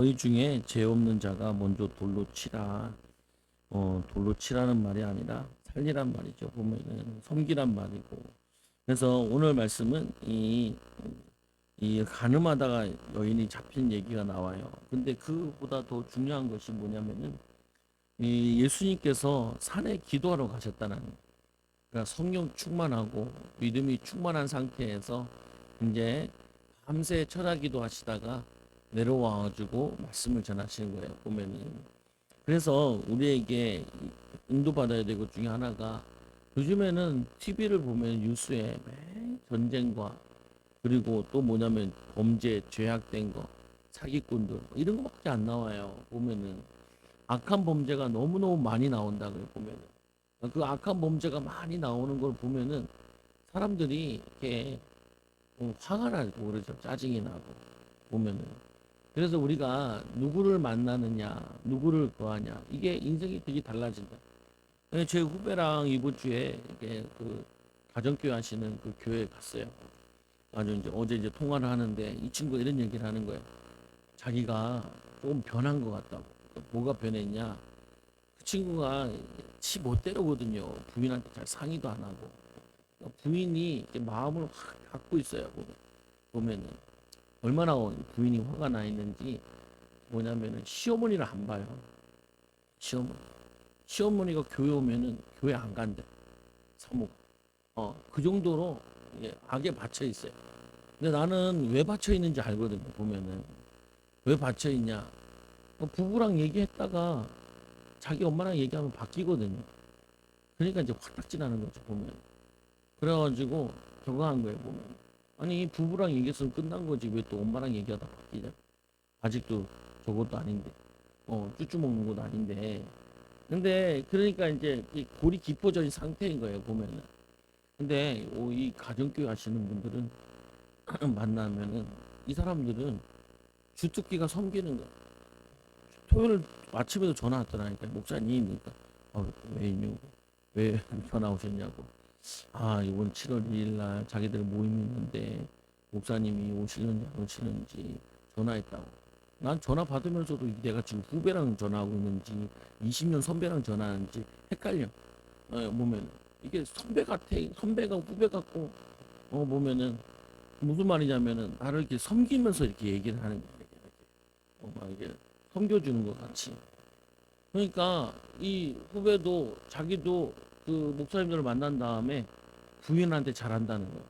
너희 중에 죄 없는 자가 먼저 돌로 치라. 돌로 치라는 말이 아니라 살리란 말이죠. 보면은 섬기란 말이고. 그래서 오늘 말씀은 이 가늠하다가 여인이 잡힌 얘기가 나와요. 근데 그보다 더 중요한 것이 뭐냐면은 이 예수님께서 산에 기도하러 가셨다는 거예요. 그러니까 성령 충만하고 믿음이 충만한 상태에서 이제 밤새 철야기도 하시다가 내려와 가지고 말씀을 전하시는 거예요. 보면은 그래서 우리에게 인도받아야 될 것 중에 하나가 요즘에는 TV를 보면 뉴스에 매 전쟁과 그리고 또 뭐냐면 범죄, 죄악된 거, 사기꾼들 이런 거밖에 안 나와요. 보면은 악한 범죄가 너무너무 많이 나온다고요. 보면은 그 악한 범죄가 많이 나오는 걸 보면은 사람들이 이렇게 화가 나고 그러죠. 짜증이 나고 보면은 그래서 우리가 누구를 만나느냐, 누구를 거하냐 이게 인생이 되게 달라진다. 제 후배랑 이번 주에 이게 그 가정교회 하시는 그 교회에 갔어요. 아주 이제 어제 이제 통화를 하는데 이 친구가 이런 얘기를 하는 거예요. 자기가 조금 변한 것 같다고. 뭐가 변했냐? 그 친구가 치 못대로거든요. 부인한테 잘 상의도 안 하고. 부인이 이렇게 마음을 확 갖고 있어요. 보면은 얼마나 부인이 화가 나 있는지 뭐냐면은 시어머니를 안 봐요. 시어머니. 시어머니가 교회 오면은 교회 안 간대. 사모가. 그 정도로 악에 받쳐 있어요. 근데 나는 왜 받쳐 있는지 알거든요. 보면은 왜 받쳐 있냐? 부부랑 얘기했다가 자기 엄마랑 얘기하면 바뀌거든요. 그러니까 이제 화딱지나는 거죠. 보면. 그래가지고 저거 한 거예요. 보면. 아니 부부랑 얘기했으면 끝난 거지 왜 또 엄마랑 얘기하다 바뀌냐? 아직도 저것도 아닌데. 쭈쭈 먹는 것도 아닌데. 근데 그러니까 이제 이 골이 깊어진 상태인 거예요. 보면은. 근데 이 가정교회 하시는 분들은 만나면은 이 사람들은 주특기가 섬기는 거야. 토요일 아침에도 전화 왔더라니까 목사님 그러니까 왜요? 왜 전화 오셨냐고. 이번 7월 2일 날 자기들 모임이 있는데 목사님이 오시는지 안 오시는지 전화했다고. 난 전화 받으면서도 내가 지금 후배랑 전화하고 있는지 20년 선배랑 전화하는지 헷갈려. 보면 이게 선배 같아. 선배가 후배 같고 보면은 무슨 말이냐면은 나를 이렇게 섬기면서 이렇게 얘기를 하는 거야. 막 이게 섬겨주는 것 같이. 그러니까 이 후배도 자기도 그 목사님들을 만난 다음에 부인한테 잘한다는 거야.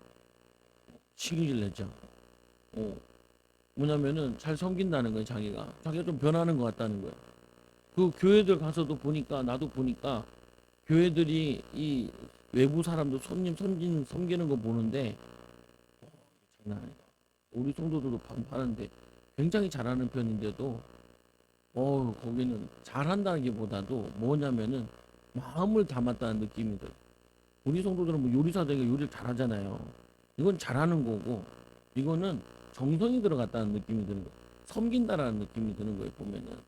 시기를 내죠. 어, 뭐냐면은 잘 섬긴다는 거야, 자기가 좀 변하는 것 같다는 거야. 그 교회들 가서도 보니까 나도 보니까 교회들이 이 외부 사람들 손님 섬기는 거 보는데 장난 아니다. 우리 성도들도 하는데 굉장히 잘하는 편인데도 거기는 잘한다는 게 보다도 뭐냐면은 마음을 담았다는 느낌이 들어. 우리 성도들은 뭐 요리사들이 요리를 잘하잖아요. 이건 잘하는 거고 이거는 정성이 들어갔다는 느낌이 드는 거예요. 섬긴다라는 느낌이 드는 거예요. 보면은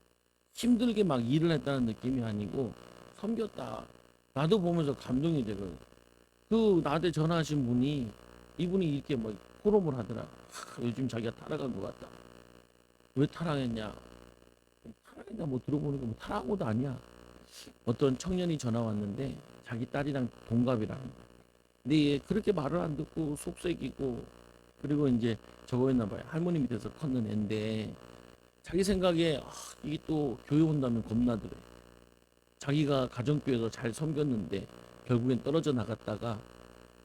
힘들게 막 일을 했다는 느낌이 아니고 섬겼다. 나도 보면서 감동이 되거든. 그 나한테 전화하신 분이 이분이 이렇게 뭐 포럼을 하더라. 요즘 자기가 타락한 것 같다. 왜 타락했냐? 타락했냐? 뭐 들어보니까 뭐 타락한 것도 아니야. 어떤 청년이 전화 왔는데 자기 딸이랑 동갑이라는 거야. 근데 얘 그렇게 말을 안 듣고 속색이고 그리고 이제 저거 했나 봐요. 할머니 밑에서 컸는 앤데 자기 생각에 이게 또 교회 온다면 겁나더래. 자기가 가정교회에서 잘 섬겼는데 결국엔 떨어져 나갔다가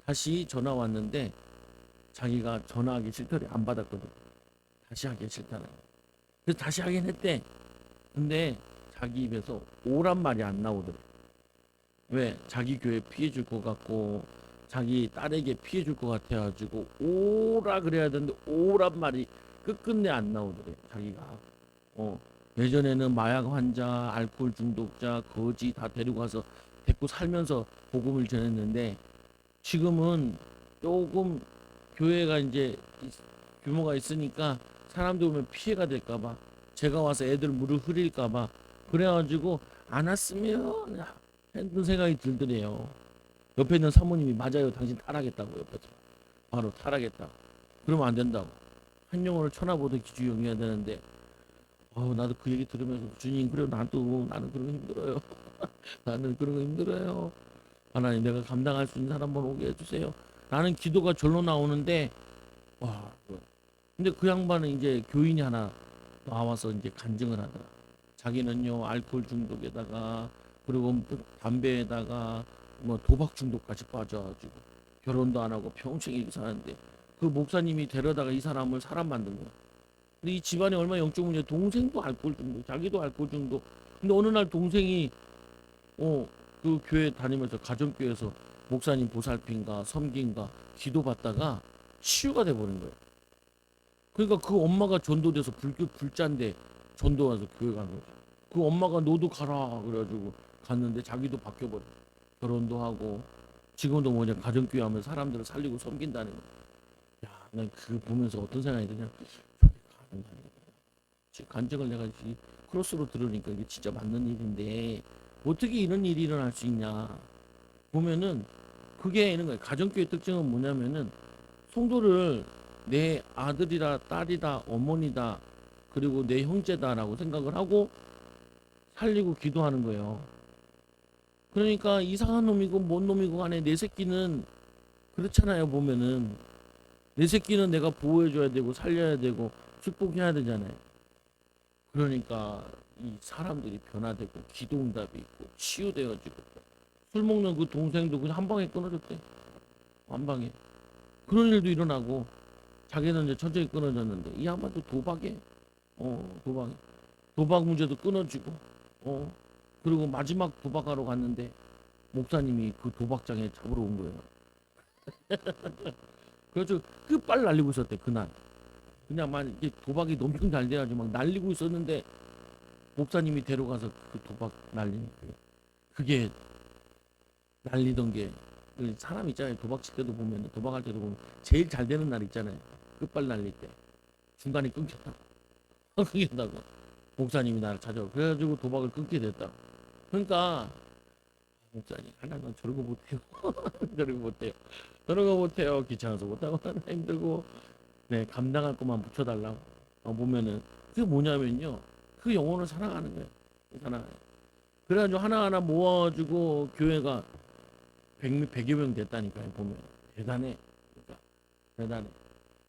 다시 전화 왔는데 자기가 전화하기 싫더래. 안 받았거든. 다시 하기 싫다는 거야. 그래서 다시 하긴 했대. 근데 자기 입에서 오란 말이 안 나오더래. 왜? 자기 교회 피해 줄 것 같고 자기 딸에게 피해 줄 것 같아가지고 오라 그래야 되는데 오란 말이 끝끝내 안 나오더래. 자기가 어 예전에는 마약 환자, 알코올 중독자, 거지 다 데리고 가서 데리고 살면서 복음을 전했는데 지금은 조금 교회가 이제 규모가 있으니까 사람들 오면 피해가 될까봐 제가 와서 애들 물을 흐릴까봐 그래가지고 안 왔으면 했던 생각이 들더래요. 옆에 있는 사모님이 맞아요. 당신 타락했다고 옆에서 바로 타락했다. 그러면 안 된다고. 한 영혼을 천하보다 귀중히 여겨야 되는데 나도 그 얘기 들으면서 주님, 그래도 나는 그런 거 힘들어요. 나는 그런 거 힘들어요. 하나님, 내가 감당할 수 있는 사람만 오게 해주세요. 나는 기도가 절로 나오는데, 와, 근데 그 양반은 이제 교인이 하나 나와서 이제 간증을 하더라. 자기는요, 알코올 중독에다가, 그리고 담배에다가, 뭐 도박 중독까지 빠져가지고, 결혼도 안 하고 평생 이렇게 사는데, 그 목사님이 데려다가 이 사람을 사람 만든 거야. 근데 이 집안이 얼마나 영적 문제, 동생도 알코올 중독, 자기도 알코올 중독. 근데 어느 날 동생이 어, 그 교회 다니면서 가정교회에서 목사님 보살핀가 섬긴가 기도받다가 치유가 돼버린 거예요. 그러니까 그 엄마가 전도돼서 불자인데 전도 와서 교회 가는 거죠. 그 엄마가 너도 가라 그래가지고 갔는데 자기도 바뀌어버려. 결혼도 하고 지금도 뭐냐 가정교회 하면 사람들을 살리고 섬긴다는 거. 야, 난 그거 보면서 어떤 생각이 드냐. 저게 가능하네. 지금 간증을 내가 크로스로 들으니까 이게 진짜 맞는 일인데 어떻게 이런 일이 일어날 수 있냐 보면은 그게 있는 거예요. 가정교회 특징은 뭐냐면은 성도를 내 아들이다 딸이다 어머니다 그리고 내 형제다라고 생각을 하고 살리고 기도하는 거예요. 그러니까 이상한 놈이고 뭔 놈이고 간에 내 새끼는 그렇잖아요. 보면은 내 새끼는 내가 보호해줘야 되고 살려야 되고 축복해야 되잖아요. 그러니까 이 사람들이 변화되고 기도응답이 있고 치유되어지고 술 먹는 그 동생도 그냥 한 방에 끊어졌대. 한 방에. 그런 일도 일어나고 자기는 이제 천천히 끊어졌는데 이 양반도 도박에 도박에 도박 문제도 끊어지고 어 그리고 마지막 도박하러 갔는데 목사님이 그 도박장에 잡으러 온 거예요. 그래서 끝발 날리고 있었대 그날. 그냥 막 이게 도박이 엄청 잘 돼가지고 막 날리고 있었는데 목사님이 데려가서 그 도박 날리는 거예요. 그게 날리던 게 사람 있잖아요. 도박칠 때도 보면 도박할 때도 보면 제일 잘 되는 날 있잖아요. 끝발 날릴 때 중간에 끊겼다고 끊긴다고 목사님이 나를 찾아오 그래가지고 도박을 끊게 됐다. 그러니까 목사님 하나는 저런 거 못해요. 저런 거 못해요. 저런 거 못해요. 귀찮아서 못하고 힘들고 네 감당할 것만 붙여달라고 보면은 그게 뭐냐면요 그 영혼을 사랑하는 거예요. 사랑해요. 그래가지고 하나하나 모아가지고 교회가 100여 명 됐다니까요. 보면 대단해. 그러니까 대단해.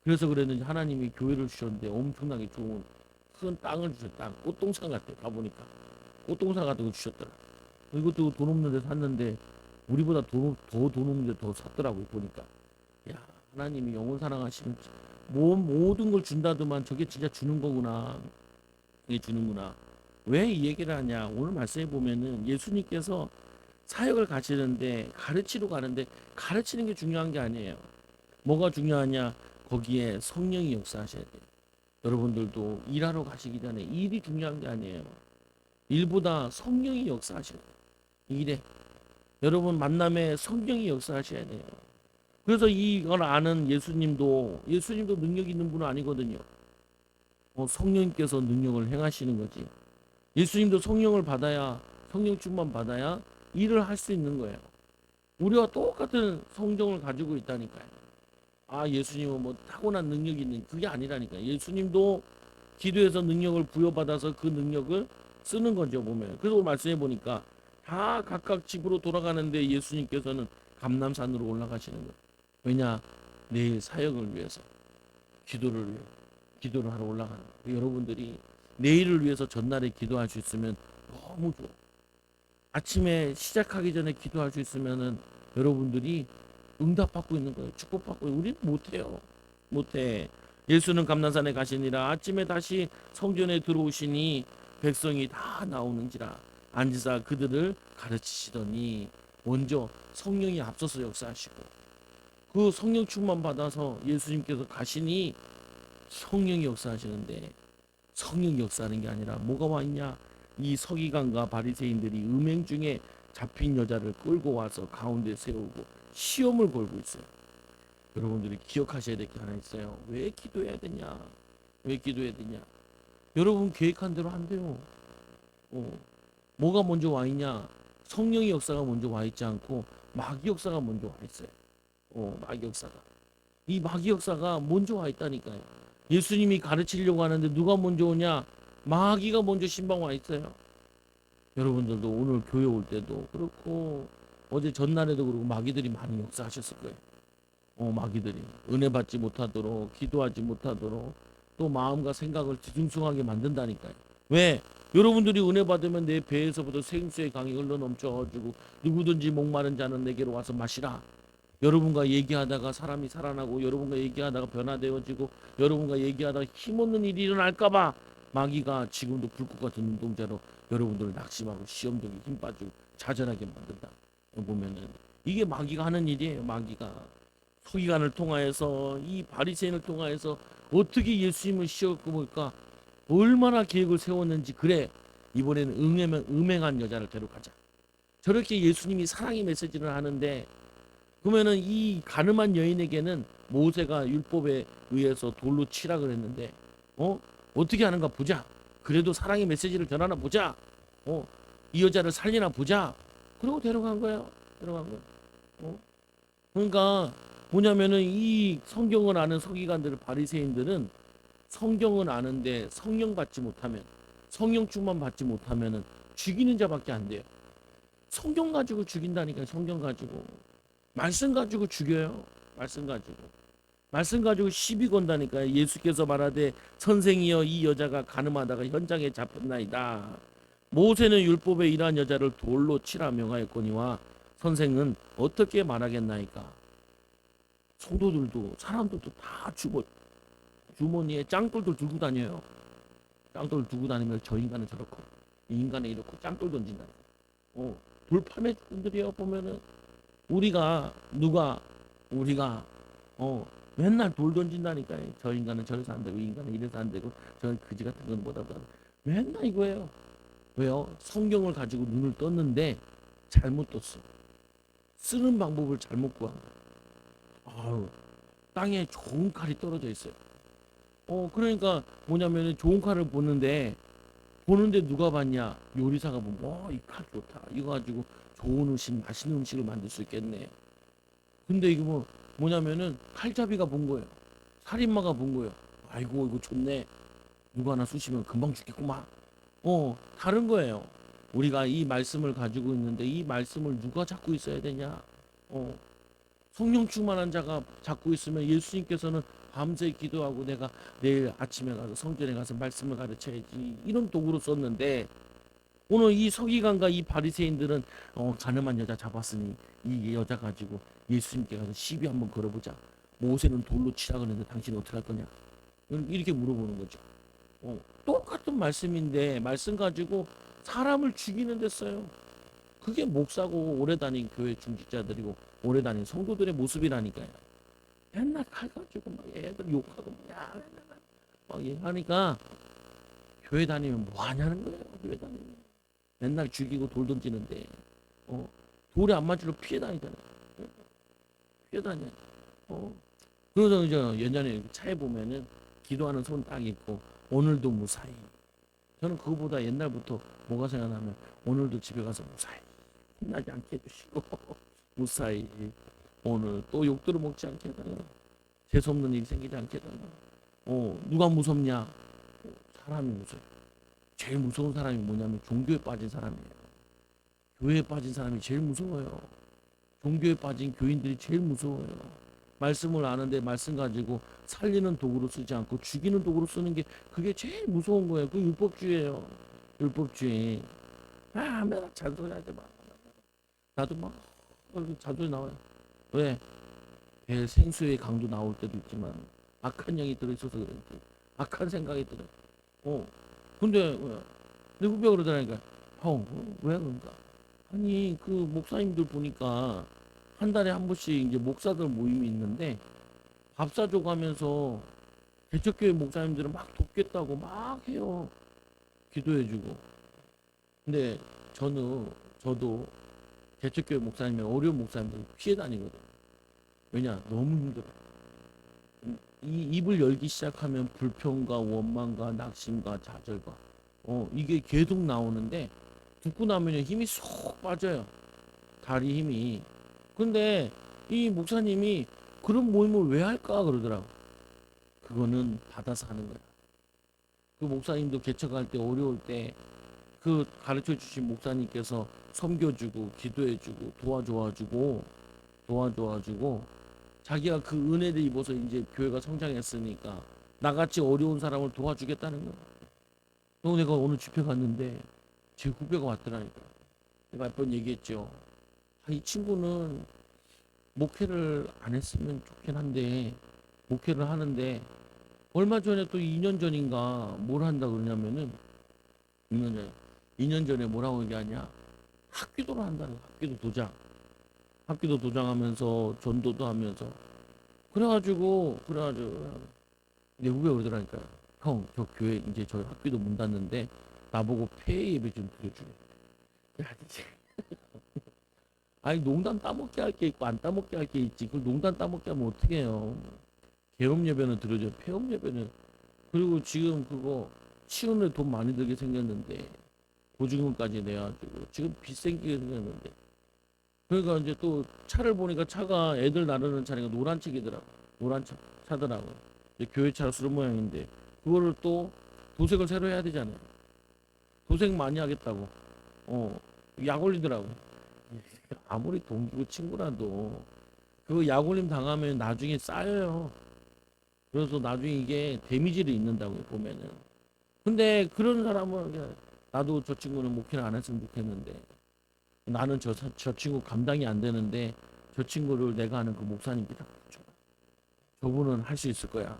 그래서 그랬는지 하나님이 교회를 주셨는데 엄청나게 좋은 큰 땅을 주셨다. 꽃동산 같아. 가보니까 꽃동산 같은 거 주셨더라. 이것도 돈 없는 데 샀는데 우리보다 더 돈 없는 데 더 샀더라고요. 보니까 야 하나님이 영혼 사랑하시는 모든 걸 준다더만 저게 진짜 주는 거구나. 이게 주는구나. 왜 이 얘기를 하냐? 오늘 말씀해 보면은 예수님께서 사역을 가시는데 가르치러 가는데 가르치는 게 중요한 게 아니에요. 뭐가 중요하냐? 거기에 성령이 역사하셔야 돼요. 여러분들도 일하러 가시기 전에 일이 중요한 게 아니에요. 일보다 성령이 역사하셔야 돼요. 일에 여러분 만남에 성령이 역사하셔야 돼요. 그래서 이걸 아는 예수님도 능력 있는 분은 아니거든요. 성령님께서 능력을 행하시는 거지. 예수님도 성령을 받아야 성령 충만 받아야 일을 할 수 있는 거예요. 우리와 똑같은 성정을 가지고 있다니까요. 예수님은 뭐 타고난 능력이 있는 그게 아니라니까요. 예수님도 기도해서 능력을 부여받아서 그 능력을 쓰는 거죠 보면. 그래서 오늘 말씀해 보니까 다 각각 집으로 돌아가는데 예수님께서는 감람산으로 올라가시는 거예요. 왜냐? 내일 사역을 위해서 기도를 하러 올라가는 거예요. 여러분들이 내일을 위해서 전날에 기도할 수 있으면 너무 좋아. 아침에 시작하기 전에 기도할 수 있으면은 여러분들이 응답받고 있는 거예요. 축복받고 우리는 못해요. 못해. 예수는 감난산에 가시니라 아침에 다시 성전에 들어오시니 백성이 다 나오는지라 앉으사 그들을 가르치시더니 먼저 성령이 앞서서 역사하시고 그 성령 충만 받아서 예수님께서 가시니 성령이 역사하시는데 성령 역사하는 게 아니라 뭐가 와 있냐? 이 서기관과 바리새인들이 음행 중에 잡힌 여자를 끌고 와서 가운데 세우고 시험을 걸고 있어요. 여러분들이 기억하셔야 될 게 하나 있어요. 왜 기도해야 되냐? 왜 기도해야 되냐? 여러분 계획한 대로 안 돼요. 뭐가 먼저 와 있냐? 성령의 역사가 먼저 와 있지 않고 마귀 역사가 먼저 와 있어요. 마귀 역사가. 이 마귀 역사가 먼저 와 있다니까요. 예수님이 가르치려고 하는데 누가 먼저 오냐? 마귀가 먼저 신방 와 있어요. 여러분들도 오늘 교회 올 때도 그렇고 어제 전날에도 그렇고 마귀들이 많이 역사하셨을 거예요. 마귀들이 은혜 받지 못하도록, 기도하지 못하도록, 또 마음과 생각을 뒤숭숭하게 만든다니까요. 왜? 여러분들이 은혜 받으면 내 배에서부터 생수의 강이 흘러 넘쳐가지고 누구든지 목마른 자는 내게로 와서 마시라. 여러분과 얘기하다가 사람이 살아나고, 여러분과 얘기하다가 변화되어지고, 여러분과 얘기하다가 힘없는 일이 일어날까봐 마귀가 지금도 불꽃 같은 눈동자로 여러분들을 낙심하고 시험되게 힘 빠지고 좌절하게 만든다. 보면은 이게 마귀가 하는 일이에요. 마귀가 서기관을 통하여서, 이 바리새인을 통하여서 어떻게 예수님을 시험할까 얼마나 계획을 세웠는지. 그래, 이번에는 음행한 여자를 데려가자. 저렇게 예수님이 사랑의 메시지를 하는데, 그러면은 이 가늠한 여인에게는 모세가 율법에 의해서 돌로 치라 그랬는데, 어떻게 하는가 보자. 그래도 사랑의 메시지를 전하나 보자. 이 여자를 살리나 보자. 그리고 데려간 거예요. 데려간 거예요. 그러니까 뭐냐면은 이 성경을 아는 서기관들, 바리새인들은 성경은 아는데 성령 받지 못하면, 성령 충만 받지 못하면은 죽이는 자밖에 안 돼요. 성경 가지고 죽인다니까. 성경 가지고, 말씀 가지고 죽여요. 말씀 가지고 시비 건다니까요. 예수께서 말하되 선생이여 이 여자가 간음하다가 현장에 잡혔나이다. 모세는 율법에 이러한 여자를 돌로 치라 명하였거니와 선생은 어떻게 말하겠나이까. 성도들도 사람들도 다 주머니에 짱돌들 들고 다녀요. 짱돌 들고 다니면 저 인간은 저렇고 이 인간은 이렇고 짱돌 던진다. 돌팔매 분들이요. 보면은 우리가 맨날 돌 던진다니까요. 저 인간은 저래서 안 되고 이 인간은 이래서 안 되고 저는 그지 같은 건 못하고 맨날 이거예요. 왜요? 성경을 가지고 눈을 떴는데 잘못 떴어. 쓰는 방법을 잘못 구한 거야. 아유, 땅에 좋은 칼이 떨어져 있어요. 그러니까 뭐냐면은 좋은 칼을 보는데 누가 봤냐? 요리사가 보면 이 칼 좋다. 이거 가지고 좋은 음식, 맛있는 음식을 만들 수 있겠네. 근데 이거 뭐냐면은 칼잡이가 본 거예요. 살인마가 본 거예요. 아이고 이거 좋네. 누가 하나 쑤시면 금방 죽겠구만. 다른 거예요. 우리가 이 말씀을 가지고 있는데 이 말씀을 누가 잡고 있어야 되냐? 성령 충만한 자가 잡고 있으면 예수님께서는 밤새 기도하고 내가 내일 아침에 가서 성전에 가서 말씀을 가르쳐야지 이런 도구로 썼는데, 오늘 이 서기관과 이 바리새인들은 가늠한 여자 잡았으니 이 여자 가지고 예수님께 가서 시비 한번 걸어보자. 모세는 돌로 치라 그랬는데 당신은 어떻게 할 거냐? 이렇게 물어보는 거죠. 똑같은 말씀인데 말씀 가지고 사람을 죽이는 데 써요. 그게 목사고 오래 다닌 교회 중직자들이고 오래 다닌 성도들의 모습이라니까요. 맨날 칼 가지고 막 애들 욕하고 막 하니까 교회 다니면 뭐 하냐는 거예요. 교회 다니면 맨날 죽이고 돌 던지는데 돌에 안 맞으러 피해 다니잖아요. 피해 다녀. 그래서 이제 예전에 차에 보면은 기도하는 손 딱 있고 오늘도 무사히. 저는 그거보다 옛날부터 뭐가 생각나면 오늘도 집에 가서 무사히 혼나지 않게 해주시고 무사히 오늘 또 욕 들어먹지 않게 해달라. 재수없는 일이 생기지 않게 해달라. 누가 무섭냐? 사람이 무서워요. 제일 무서운 사람이 뭐냐면 종교에 빠진 사람이에요. 교회에 빠진 사람이 제일 무서워요. 종교에 빠진 교인들이 제일 무서워요. 말씀을 아는데 말씀 가지고 살리는 도구로 쓰지 않고 죽이는 도구로 쓰는 게 그게 제일 무서운 거예요. 그 율법주의예요. 율법주의. 맨날 잔소리하지 마. 나도 막 잔소리 나와요. 왜? 배 생수의 강도 나올 때도 있지만 악한 영이 들어있어서 그런지 악한 생각이 들어요. 근데 내 후배가 그러더라니까. 형, 왜 그런가? 아니 그 목사님들 보니까 한 달에 한 번씩 이제 목사들 모임이 있는데 밥 사주고 하면서 개척교회 목사님들은 막 돕겠다고 막 해요. 기도해주고. 근데 저도 개척교회 목사님이 어려운 목사님들 피해 다니거든. 왜냐? 너무 힘들어. 이 입을 열기 시작하면 불평과 원망과 낙심과 좌절과 이게 계속 나오는데 듣고 나면 힘이 쏙 빠져요. 다리 힘이. 근데 이 목사님이 그런 모임을 왜 할까 그러더라고. 그거는 받아서 하는 거야. 그 목사님도 개척할 때 어려울 때 그 가르쳐 주신 목사님께서 섬겨주고 기도해주고 도와줘가지고 자기가 그 은혜를 입어서 이제 교회가 성장했으니까 나같이 어려운 사람을 도와주겠다는 거야. 또 내가 오늘 집회 갔는데 제 후배가 왔더라니까. 내가 몇 번 얘기했죠. 이 친구는 목회를 안 했으면 좋긴 한데 목회를 하는데 얼마 전에 또 2년 전인가 뭘 한다 그러냐면은 2년 전에 뭐라고 얘기하냐, 학기도를 한다는 거야. 학기도 도장하면서 전도도 하면서 그래가지고 내 후배 그러더라니까. 형, 저 교회 이제 저 학기도 문 닫는데 나보고 폐회 예배 좀 드려주래. 야, 이제 아니 농담 따먹게 할 게 있고 안 따먹게 할 게 있지. 그걸 농담 따먹게 하면 어떻게 해요? 개업 예배는 드려줘. 폐업 예배는. 그리고 지금 그거 치우는데 돈 많이 들게 생겼는데 보증금까지 내가지고 지금 빚 생기게 생겼는데, 그러니까 이제 또 차를 보니까 차가 애들 나르는 차니까 노란 책이더라고. 노란 차더라고. 이제 교회 차로 쓰는 모양인데 그거를 또 도색을 새로 해야 되잖아요. 도색 많이 하겠다고. 약 올리더라고. 아무리 동기고 친구라도 그거 약 올림 당하면 나중에 쌓여요. 그래서 나중에 이게 데미지를 입는다고요, 보면은. 근데 그런 사람은 그냥 나도 저 친구는 목회를 안 했으면 좋겠는데 나는 저 친구 감당이 안 되는데 저 친구를 내가 아는 그 목사님께 다 붙여. 저분은 할 수 있을 거야.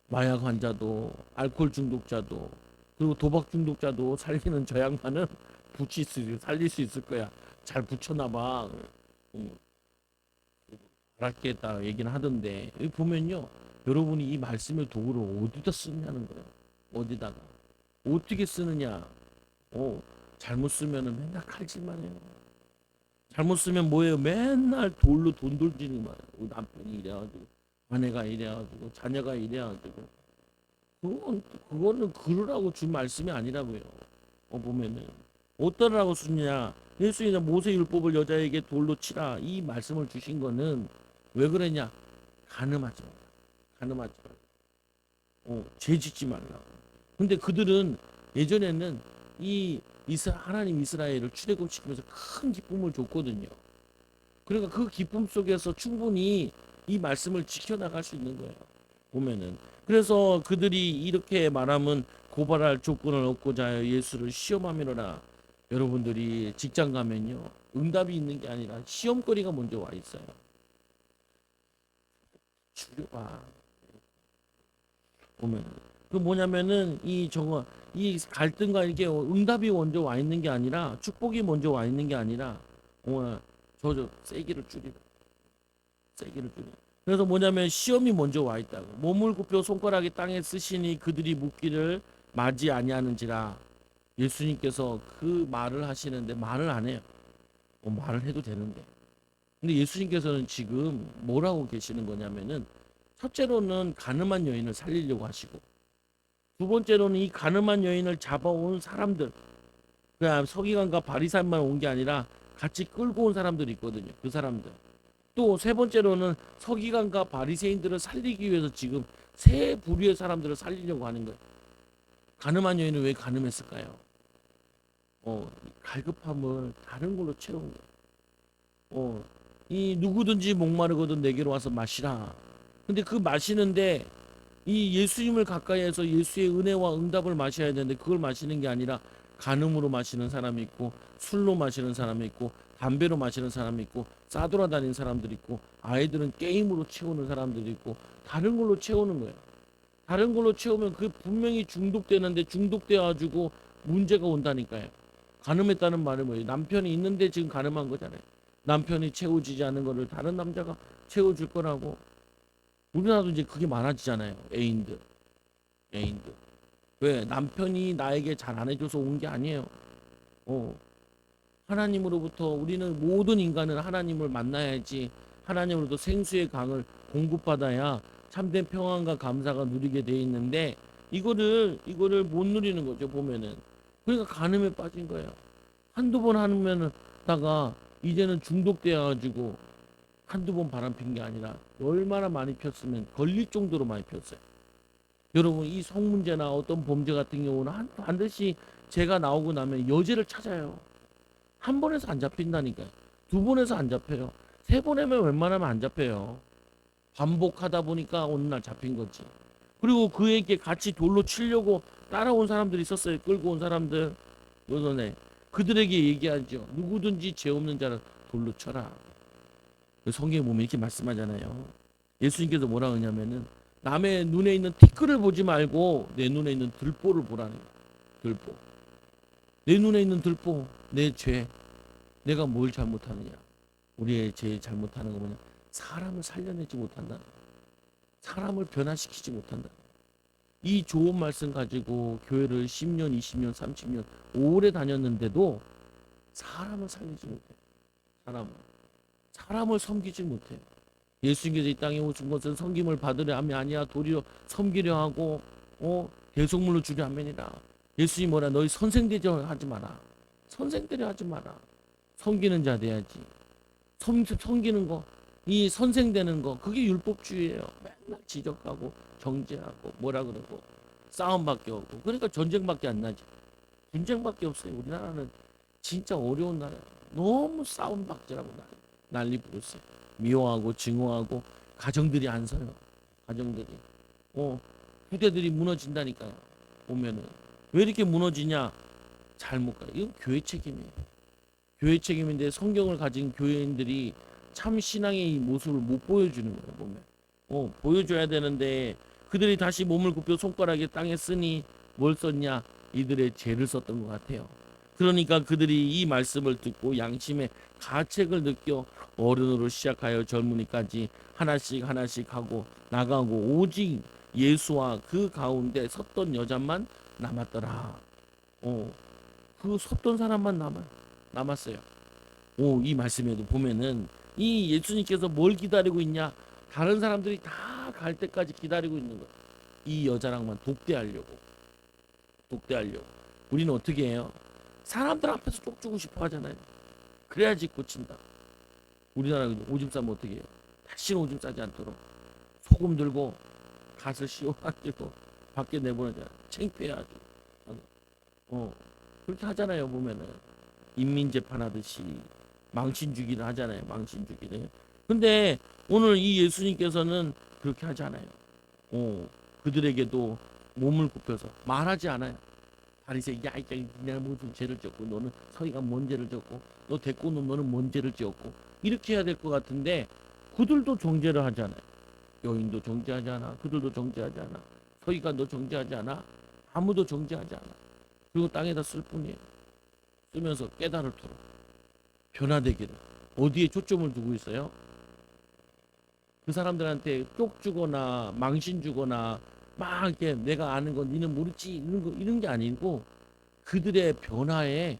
마약 환자도 알코올 중독자도 그리고 도박 중독자도 살리는 저 양반은 살릴 수 있을 거야. 잘 붙여놔봐. 음, 알았겠다 얘기는 하던데 여기 보면요, 여러분이 이 말씀의 도구를 어디다 쓰느냐는 거예요. 어디다가 어떻게 쓰느냐. 잘못 쓰면은 맨날 칼질만 해요. 잘못 쓰면 뭐예요? 맨날 돌로 돈 돌리는 거예요. 남편이 이래가지고 아내가 이래가지고 자녀가 이래가지고 그거는 그러라고 준 말씀이 아니라고요. 보면은 어떠라고 쓰냐. 예수님이 모세율법을 여자에게 돌로 치라 이 말씀을 주신 거는 왜 그랬냐? 간음하지 말라. 간음하지 말라. 죄 짓지 말라. 근데 그들은 예전에는 이 하나님 이스라엘을 출애굽시키면서 큰 기쁨을 줬거든요. 그러니까 그 기쁨 속에서 충분히 이 말씀을 지켜나갈 수 있는 거예요. 보면은. 그래서 그들이 이렇게 말하면 고발할 조건을 얻고자 하여 예수를 시험하미로라. 여러분들이 직장 가면요, 응답이 있는 게 아니라 시험거리가 먼저 와 있어요. 주려봐. 보면 그 뭐냐면은 이 갈등과 이게 응답이 먼저 와 있는 게 아니라 축복이 먼저 와 있는 게 아니라 저 세기를 줄이라. 세기를 줄이라. 그래서 뭐냐면 시험이 먼저 와 있다고. 몸을 굽혀 손가락이 땅에 쓰시니 그들이 묻기를 맞이 아니하는지라. 예수님께서 그 말을 하시는데 말을 안 해요. 말을 해도 되는데. 근데 예수님께서는 지금 뭐라고 계시는 거냐면은 첫째로는 가늠한 여인을 살리려고 하시고, 두 번째로는 이 가늠한 여인을 잡아온 사람들, 그냥 서기관과 바리새인만 온 게 아니라 같이 끌고 온 사람들이 있거든요. 그 사람들. 또 세 번째로는 서기관과 바리새인들을 살리기 위해서 지금 세 부류의 사람들을 살리려고 하는 거예요. 가늠한 여인은 왜 가늠했을까요? 갈급함을 다른 걸로 채운 거예요. 이 누구든지 목마르거든 내게로 와서 마시라. 근데 그 마시는데 이 예수님을 가까이해서 예수의 은혜와 응답을 마셔야 되는데 그걸 마시는 게 아니라 간음으로 마시는 사람이 있고, 술로 마시는 사람이 있고, 담배로 마시는 사람이 있고, 싸돌아다니는 사람들이 있고, 아이들은 게임으로 채우는 사람들이 있고, 다른 걸로 채우는 거예요. 다른 걸로 채우면 그 분명히 중독되는데 중독돼 가지고 문제가 온다니까요. 간음했다는 말은 뭐예요? 남편이 있는데 지금 간음한 거잖아요. 남편이 채워지지 않은 거를 다른 남자가 채워줄 거라고. 우리나라도 이제 그게 많아지잖아요. 애인들. 왜? 남편이 나에게 잘 안 해줘서 온 게 아니에요. 어, 하나님으로부터 우리는 모든 인간은 하나님을 만나야지 하나님으로부터 생수의 강을 공급받아야 참된 평안과 감사가 누리게 돼 있는데 이거를 못 누리는 거죠, 보면은. 그러니까 간음에 빠진 거예요. 한두 번 하면은 다가 이제는 중독되어 가지고 한두 번 바람 핀 게 아니라 얼마나 많이 폈으면 걸릴 정도로 많이 폈어요. 여러분 이 성문제나 어떤 범죄 같은 경우는 반드시 죄가 나오고 나면 여죄를 찾아요. 한 번에서 안 잡힌다니까요. 두 번에서 안 잡혀요. 세 번에면 웬만하면 안 잡혀요. 반복하다 보니까 어느 날 잡힌 거지. 그리고 그에게 같이 돌로 치려고 따라온 사람들이 있었어요. 끌고 온 사람들. 요전에 그들에게 얘기하죠. 누구든지 죄 없는 자는 돌로 쳐라. 성경에 보면 이렇게 말씀하잖아요. 예수님께서 뭐라 하냐면은 남의 눈에 있는 티끌을 보지 말고 내 눈에 있는 들보를 보라는 거예요. 들보. 내 눈에 있는 들보, 내 죄. 내가 뭘 잘못하느냐. 우리의 제일 잘못하는 거 뭐냐. 사람을 살려내지 못한다. 사람을 변화시키지 못한다. 이 좋은 말씀 가지고 교회를 10년, 20년, 30년 오래 다녔는데도 사람을 살리지 못해요. 사람을 섬기지 못해요. 예수님께서 이 땅에 오신 것은 섬김을 받으려 함이 아니야 도리어 섬기려 하고 대속물로 주려 함이니라. 예수님 뭐라 너희 선생되려 하지 마라. 선생되려 하지 마라. 섬기는 자 돼야지. 섬기는 거, 이 선생되는 거 그게 율법주의예요. 맨날 지적하고 정죄하고 뭐라 그러고 싸움밖에 없고 그러니까 전쟁밖에 안 나지. 분쟁밖에 없어요. 우리나라는 진짜 어려운 나라예요. 너무 싸움박질하고 난리 부고 있어요. 미워하고 증오하고 가정들이 안 서요. 가정들이 후대들이 무너진다니까요. 보면은 왜 이렇게 무너지냐? 잘못 가요. 이건 교회 책임이에요. 교회 책임인데 성경을 가진 교회인들이 참 신앙의 이 모습을 못 보여주는 거예요. 보면 보여줘야 되는데 그들이 다시 몸을 굽혀 손가락에 땅에 쓰니 뭘 썼냐? 이들의 죄를 썼던 것 같아요. 그러니까 그들이 이 말씀을 듣고 양심의 가책을 느껴 어른으로 시작하여 젊은이까지 하나씩 하나씩 하고 나가고 오직 예수와 그 가운데 섰던 여자만 남았더라. 그 섰던 사람만 남았어요. 이 말씀에도 보면은 이 예수님께서 뭘 기다리고 있냐? 다른 사람들이 다 갈 때까지 기다리고 있는 거예요. 이 여자랑만 독대하려고. 우리는 어떻게 해요? 사람들 앞에서 쪽주고 싶어 하잖아요. 그래야지 고친다. 우리나라 오줌 싸면 어떻게 해요? 다시는 오줌 싸지 않도록 소금 들고 갓을 씌워가지고 밖에 내보내잖아요. 창피해가지고. 그렇게 하잖아요. 보면은 인민재판하듯이 망신주기를 하잖아요. 망신주기를. 근데 오늘 이 예수님께서는 그렇게 하지 않아요. 그들에게도 몸을 굽혀서 말하지 않아요. 바리새인 야 이제 내가 무슨 죄를 졌고 너는 서기가 뭔 죄를 졌고 너 데꼬는 너는 뭔 죄를 지었고 이렇게 해야 될 것 같은데 그들도 정죄를 하잖아요. 여인도 정죄하지 않아. 그들도 정죄하지 않아. 서기가 너 정죄하지 않아. 아무도 정죄하지 않아. 그리고 땅에다 쓸 뿐이에요. 쓰면서 깨달을토록 변화되기를 어디에 초점을 두고 있어요? 그 사람들한테 쪽 주거나 망신 주거나 막 이렇게 내가 아는 건 니는 모르지 이런 게 아니고 그들의 변화에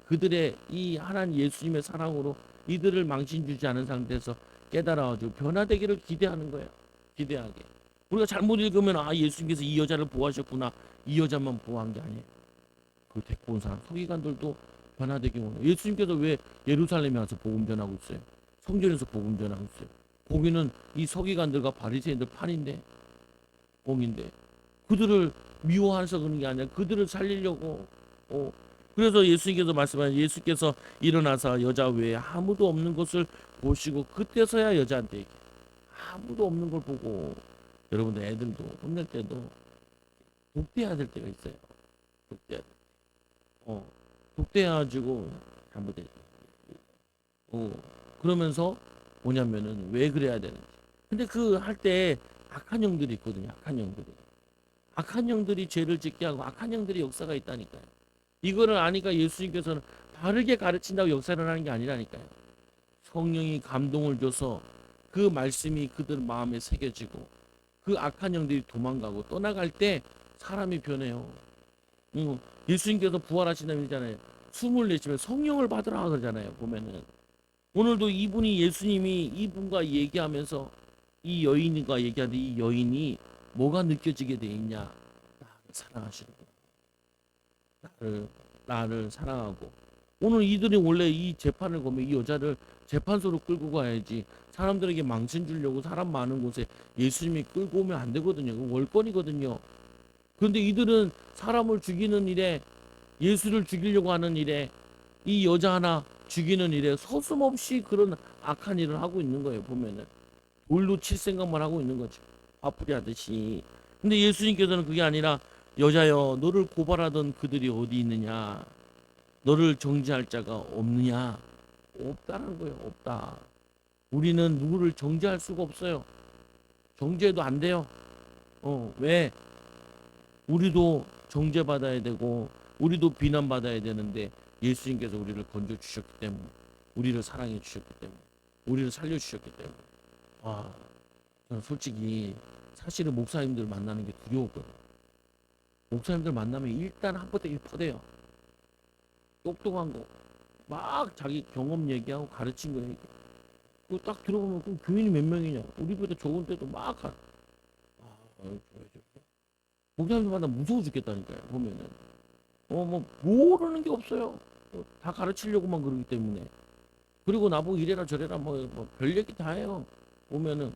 그들의 이 하나님 예수님의 사랑으로 이들을 망신 주지 않은 상태에서 깨달아가지고 변화되기를 기대하는 거예요. 기대하게. 우리가 잘못 읽으면 예수님께서 이 여자를 보호하셨구나. 이 여자만 보호한 게 아니에요. 그 데리고 온 사람 서기관들도 변화되기 원해요. 예수님께서 왜 예루살렘에 와서 복음 전하고 있어요? 성전에서 복음 전하고 있어요. 거기는 이 서기관들과 바리새인들 판인데 공인데 그들을 미워해서 그런 게 아니라 그들을 살리려고 그래서 예수님께서 말씀하신 예수께서 일어나서 여자 외에 아무도 없는 것을 보시고 그때서야 여자한테 아무도 없는 걸 보고 여러분들 애들도 혼낼 때도 독대해야 될 때가 있어요. 독대해가지고 잘못해. 그러면서 뭐냐면은 왜 그래야 되는지. 근데 그 할 때 악한 영들이 있거든요. 악한 영들이 죄를 짓게 하고 악한 영들이 역사가 있다니까요. 이거를 아니까 예수님께서는 바르게 가르친다고 역사를 하는 게 아니라니까요. 성령이 감동을 줘서 그 말씀이 그들 마음에 새겨지고 그 악한 영들이 도망가고 떠나갈 때 사람이 변해요. 예수님께서 부활하신 다음이잖아요. 숨을 내쉬면 성령을 받으라 그러잖아요. 보면은 오늘도 이분이 예수님이 이분과 얘기하면서 이 여인과 얘기하는데 이 여인이 뭐가 느껴지게 돼 있냐? 나를 사랑하시는 분. 나를 사랑하고 오늘 이들이 원래 이 재판을 거면 이 여자를 재판소로 끌고 가야지. 사람들에게 망신 주려고 사람 많은 곳에 예수님이 끌고 오면 안 되거든요. 그 월권이거든요. 그런데 이들은 사람을 죽이는 일에, 예수를 죽이려고 하는 일에, 이 여자 하나 죽이는 일에 서슴없이 그런 악한 일을 하고 있는 거예요. 보면은 돌로 칠 생각만 하고 있는 거죠. 화풀이 하듯이. 근데 예수님께서는 그게 아니라, 여자여, 너를 고발하던 그들이 어디 있느냐? 너를 정죄할 자가 없느냐? 없다는 거예요. 없다. 우리는 누구를 정죄할 수가 없어요. 정죄도 안 돼요. 왜? 우리도 정죄받아야 되고 우리도 비난받아야 되는데, 예수님께서 우리를 건져 주셨기 때문에, 우리를 사랑해 주셨기 때문에, 우리를 살려 주셨기 때문에. 와, 저는 솔직히 사실은 목사님들 만나는 게 두려웠거든요. 목사님들 만나면 일단 한 번에 퍼대요. 똑똑한 거 막 자기 경험 얘기하고 가르친 거 얘기. 그거 딱 들어보면 그 교인이 몇 명이냐? 우리보다 적은 때도 막 가. 목사님들 만나면 무서워 죽겠다니까요. 보면은 뭐 모르는 게 없어요. 다 가르치려고만 그러기 때문에. 그리고 나보고 이래라 저래라 별 얘기 다 해요. 보면은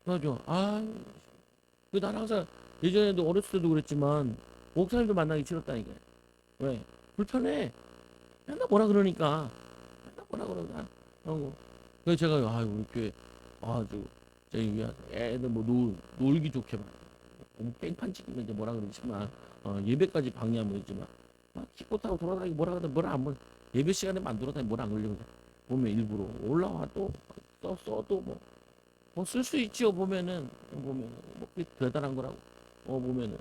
맞아. 난 항상 예전에도 어렸을 때도 그랬지만 목사님들 만나기 싫었다니까요. 왜? 불편해. 맨날 뭐라 그러니까. 맨날 뭐라 그러니까. 그래서 제가 우리 교회 아주 저희 애들 놀기 좋게 뺑판 치기면 이제 뭐라 그러지만 예배까지 방해하면 되지만 킥보 타고 돌아다니고 뭐라 그러든 뭐라 안 예배 시간에만 안 돌아다니고 뭐라 안 걸리고 보면 일부러 올라와 또 써도 쓸 수 있지요. 보면은 그게 대단한 거라고. 보면은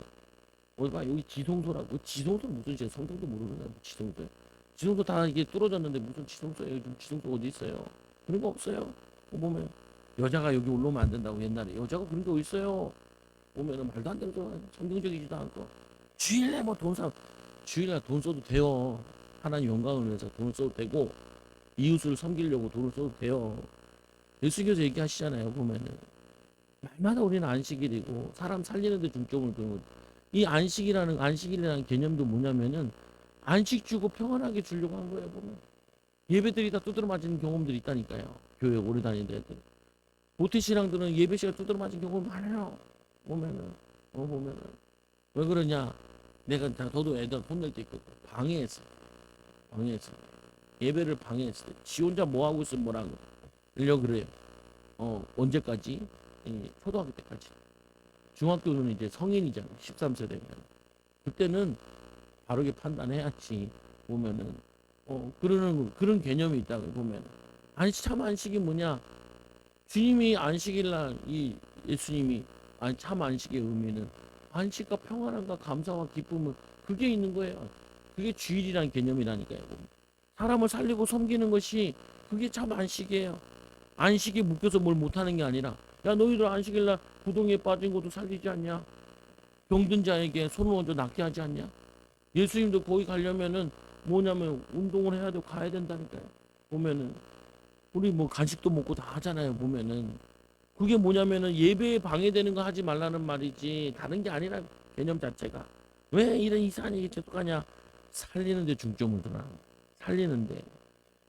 봐 여기 지성소라고. 지성소 무슨 제 성경도 모르는 사람 지성소야. 지성소 다 이게 뚫어졌는데 무슨 지성소예요? 요즘 지성소 어디 있어요? 그런 거 없어요. 보면 여자가 여기 올라오면 안 된다고. 옛날에 여자가 그런 게 어디 있어요? 보면은 말도 안 되는 거, 성경적이지도 않고. 주일날 주일날 돈 써도 돼요. 하나님 영광을 위해서 돈을 써도 되고, 이웃을 섬기려고 돈을 써도 돼요. 예수님께서 얘기하시잖아요. 보면은 날마다 우리는 안식일이고 사람 살리는 데 중점을 두는 거죠. 이 안식일이라는 개념도 뭐냐면은 안식 주고 평안하게 주려고 한 거예요. 보면 예배들이 다 두드러 맞는 경험들이 있다니까요. 교회 오래 다니는 애들. 모태신앙들은 예배 시간 두드러 맞은 경험 많아요. 보면은 왜 그러냐? 저도 애들 혼낼 때 있거든. 방해했어. 예배를 방해했어. 지 혼자 뭐 하고 있으면 뭐라고 이려 그래요. 언제까지? 초등학교 때까지. 중학교는 이제 성인이잖아. 13세 되면. 그때는 바르게 판단해야지. 보면은 그런 개념이 있다고 보면. 참 안식이 뭐냐? 주님이 안식일 날 이 예수님이 참 안식의 의미는 안식과 평안함과 감사와 기쁨은 그게 있는 거예요. 그게 주일이라는 개념이라니까요. 사람을 살리고 섬기는 것이 그게 참 안식이에요. 안식에 묶여서 뭘 못하는 게 아니라, 야 너희들 안식일 날 구덩이에 빠진 것도 살리지 않냐? 병든 자에게 손을 얹어 낫게 하지 않냐? 예수님도 거기 가려면은 뭐냐면 운동을 해야 되고 가야 된다니까요. 보면은 우리 간식도 먹고 다 하잖아요. 보면은 그게 뭐냐면은 예배에 방해되는 거 하지 말라는 말이지 다른 게 아니라. 개념 자체가 왜 이런 이상한 얘기 계속 하냐? 살리는데 중점을 두라. 살리는데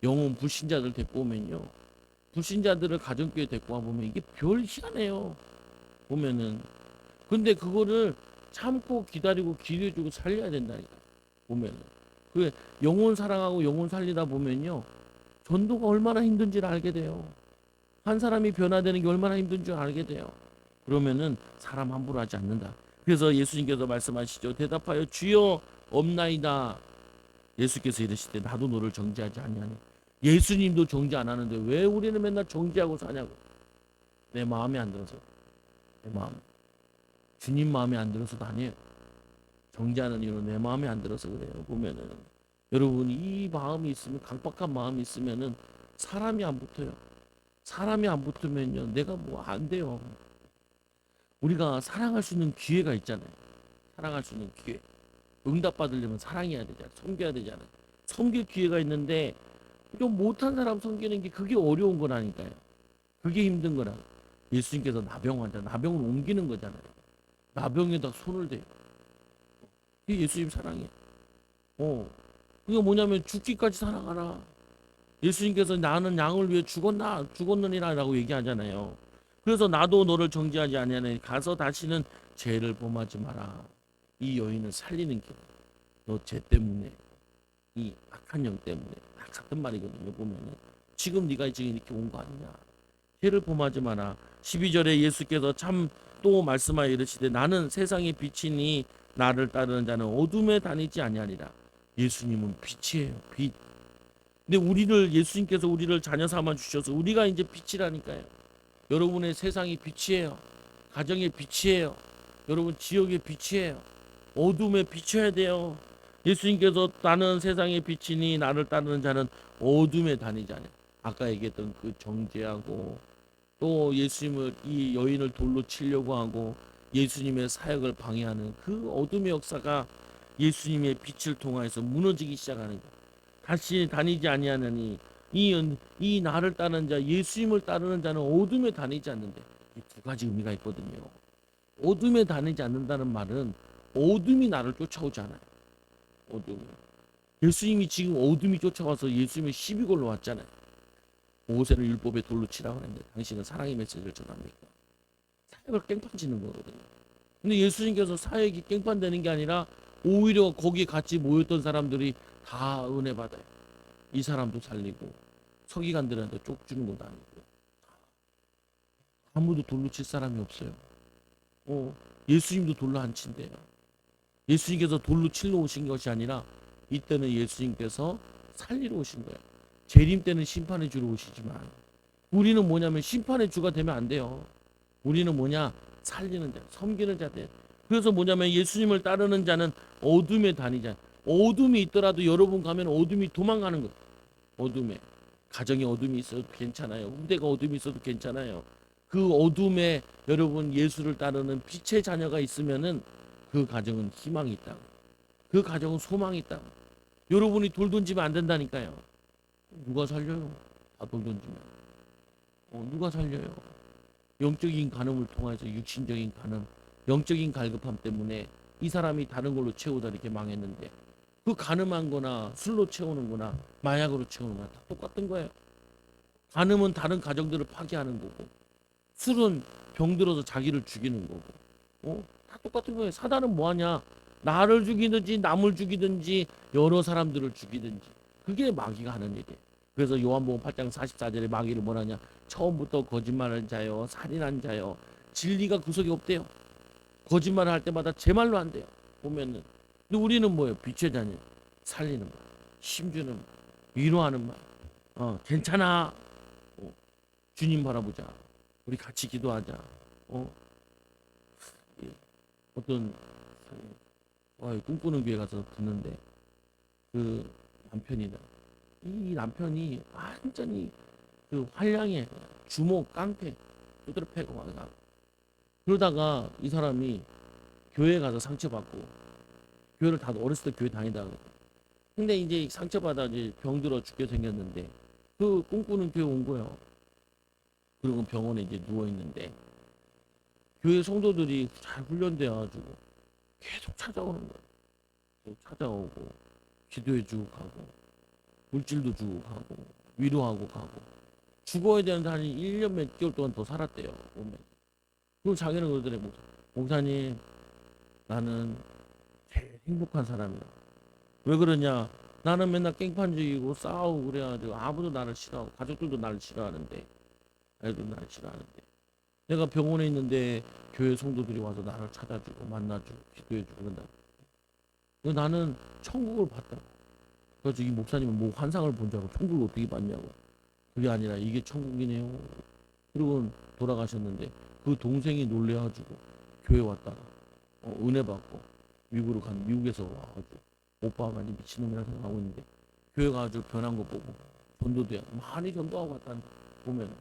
영혼 불신자들 데리고 오면요, 불신자들을 가정교회 데리고 와 보면 이게 별 희한해요. 보면은 근데 그거를 참고 기다리고 기회주고 살려야 된다니까. 보면은 그 영혼 사랑하고 영혼 살리다 보면요, 전도가 얼마나 힘든지를 알게 돼요. 한 사람이 변화되는 게 얼마나 힘든 줄 알게 돼요. 그러면은 사람 함부로 하지 않는다. 그래서 예수님께서 말씀하시죠. 대답하여 주여 없나이다. 예수께서 이르시되 나도 너를 정죄하지 아니하니. 예수님도 정죄 안 하는데 왜 우리는 맨날 정죄하고 사냐고. 내 마음에 안 들어서. 내 마음. 주님 마음에 안 들어서도 아니에요. 정죄하는 이유는 내 마음에 안 들어서 그래요. 보면은 여러분 이 마음이 있으면, 강박한 마음이 있으면은 사람이 안 붙어요. 사람이 안 붙으면요, 내가 안 돼요. 우리가 사랑할 수 있는 기회가 있잖아요. 사랑할 수 있는 기회. 응답 받으려면 사랑해야 되잖아요. 섬겨야 되잖아요. 섬길 기회가 있는데 좀 못한 사람 섬기는 게 그게 어려운 거라니까요. 그게 힘든 거라. 예수님께서 나병을 옮기는 거잖아요. 나병에다 손을 대요. 이게 예수님 사랑이에요. 그게 뭐냐면 죽기까지 살아가라. 예수님께서 나는 양을 위해 죽었느니라라고 얘기하잖아요. 그래서 나도 너를 정죄하지 아니하니 가서 다시는 죄를 범하지 마라. 이 여인을 살리는 길. 너 죄 때문에 이 악한 영 때문에 다 같은 말이거든요. 보면은 지금 네가 지금 이렇게 온 거 아니냐. 죄를 범하지 마라. 12절에 예수께서 참 또 말씀하여 이르시되 나는 세상의 빛이니 나를 따르는 자는 어둠에 다니지 아니하리라. 예수님은 빛이에요. 빛. 근데 예수님께서 우리를 자녀 삼아 주셔서 우리가 이제 빛이라니까요. 여러분의 세상이 빛이에요. 가정의 빛이에요. 여러분 지역의 빛이에요. 어둠에 비춰야 돼요. 예수님께서 나는 세상의 빛이니 나를 따르는 자는 어둠에 다니지 않아요. 아까 얘기했던 그 정죄하고 또 예수님을 이 여인을 돌로 치려고 하고 예수님의 사역을 방해하는 그 어둠의 역사가 예수님의 빛을 통하여서 무너지기 시작하는 거예요. 다시 다니지 아니하느니 이 나를 따르는 자 예수님을 따르는 자는 어둠에 다니지 않는데 이 두 가지 의미가 있거든요. 어둠에 다니지 않는다는 말은 어둠이 나를 쫓아오지 않아요. 어둠. 예수님이 지금 어둠이 쫓아와서 예수님의 시비 걸러 왔잖아요. 모세를 율법에 돌로 치라고 했는데 당신은 사랑의 메시지를 전합니까? 사역을 깽판지는 거거든요. 근데 예수님께서 사역이 깽판되는 게 아니라 오히려 거기에 같이 모였던 사람들이 다 은혜 받아요. 이 사람도 살리고 서기관들한테 쪽 주는 것도 아니고 아무도 돌로 칠 사람이 없어요. 예수님도 돌로 안 친대요. 예수님께서 돌로 칠러 오신 것이 아니라 이때는 예수님께서 살리러 오신 거예요. 재림 때는 심판의 주로 오시지만 우리는 뭐냐면 심판의 주가 되면 안 돼요. 우리는 뭐냐? 살리는 자, 섬기는 자 돼. 그래서 뭐냐면 예수님을 따르는 자는 어둠에 다니자. 어둠이 있더라도 여러분 가면 어둠이 도망가는 거예요. 어둠에. 가정에 어둠이 있어도 괜찮아요. 후대가 어둠이 있어도 괜찮아요. 그 어둠에 여러분 예수를 따르는 빛의 자녀가 있으면은 그 가정은 희망이 있다고. 그 가정은 소망이 있다고. 여러분이 돌 던지면 안 된다니까요. 누가 살려요? 다 돌 던지면. 누가 살려요? 영적인 간음을 통해서 육신적인 간음, 영적인 갈급함 때문에 이 사람이 다른 걸로 채우다 이렇게 망했는데 그 간음한 거나 술로 채우는 거나 마약으로 채우는 거나 다 똑같은 거예요. 간음은 다른 가정들을 파괴하는 거고 술은 병들어서 자기를 죽이는 거고 다 똑같은 거예요. 사단은 뭐하냐? 나를 죽이든지 남을 죽이든지 여러 사람들을 죽이든지 그게 마귀가 하는 일이에요. 그래서 요한복음 8장 44절에 마귀를 뭐라냐? 처음부터 거짓말한 자요 살인한 자요 진리가 구석이 없대요. 거짓말을 할 때마다 제 말로 안 돼요. 보면은 근데 우리는 뭐예요? 빛의 자녀 살리는 말, 힘주는 말, 위로하는 말. 괜찮아. 주님 바라보자. 우리 같이 기도하자. 예, 어떤 꿈꾸는 교회 가서 듣는데 그 남편이다. 이 남편이 완전히 그 활량에 주먹 깡패 두드려 패고 막 그러다가 이 사람이 교회 가서 상처받고 교회를 다 어렸을 때 교회 다니다가 근데 이제 상처받아 이제 병들어 죽게 생겼는데 그 꿈꾸는 교회 온 거예요. 그리고 병원에 이제 누워 있는데 교회 성도들이 잘 훈련되어 가지고 계속 찾아오는 거예요. 계속 찾아오고 기도해주고 가고 물질도 주고 가고 위로하고 가고 죽어야 되는데 한 1년 몇 개월 동안 더 살았대요. 보면. 그리고 자기는 그러더래 목사님 나는 제일 행복한 사람이야. 왜 그러냐? 나는 맨날 깽판 죽이고 싸우고 그래가지고 아무도 나를 싫어하고 가족들도 나를 싫어하는데 애들도 나를 싫어하는데 내가 병원에 있는데 교회 성도들이 와서 나를 찾아주고 만나주고 기도해주고 그런다. 나는 천국을 봤다. 그래서 이 목사님은 뭐 환상을 본 줄 알고 천국을 어떻게 봤냐고. 그게 아니라 이게 천국이네요. 그리고 돌아가셨는데 그 동생이 놀래가지고 교회 왔다가 은혜 받고 미국에서 와가지고 오빠가 미친놈이라 생각하고 있는데 교회 가가지고 변한 거 보고 전도돼요. 많이 전도하고 왔다는 보면